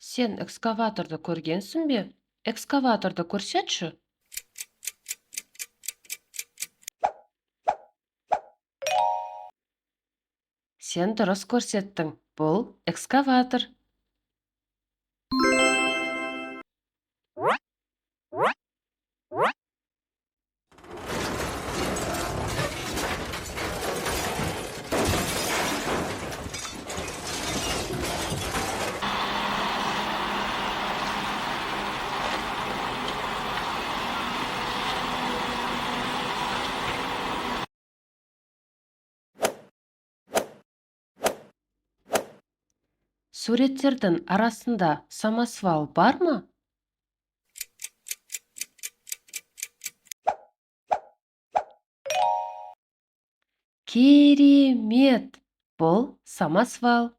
Сен экскаваторды көргенсің бе? Экскаваторды көрсетші. Сен дұрыс көрсеттің. Бұл экскаватор. Суреттердің арасында самосвал бар ма? Керемет! Бұл самосвал.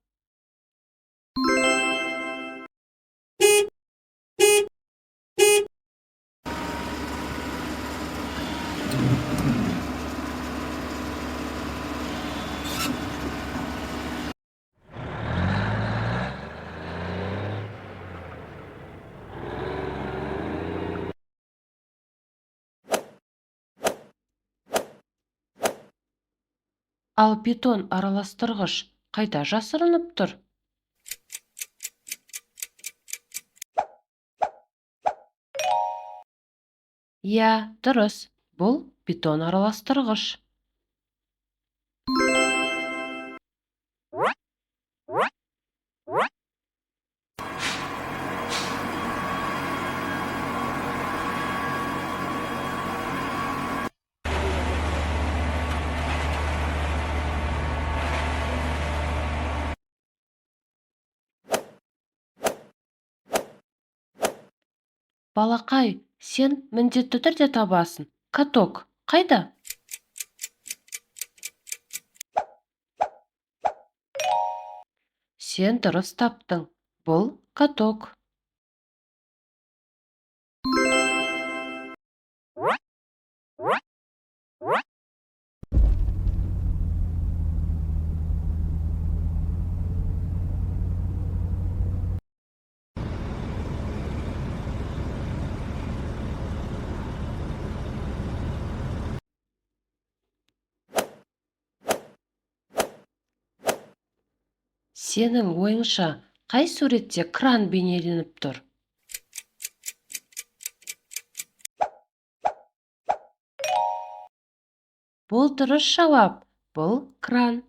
Ал бетон араластырғыш қайда жасырынып тұр? Иә, дұрыс. Бұл бетон араластырғыш. Балақай, сен міндетті түрде табасын. Каток қайда? Сен дұрыс таптың. Бұл каток. Сенің ойыңша қай суретте кран бейнеленіп тұр? Бұл дұрыс жауап. Бұл кран.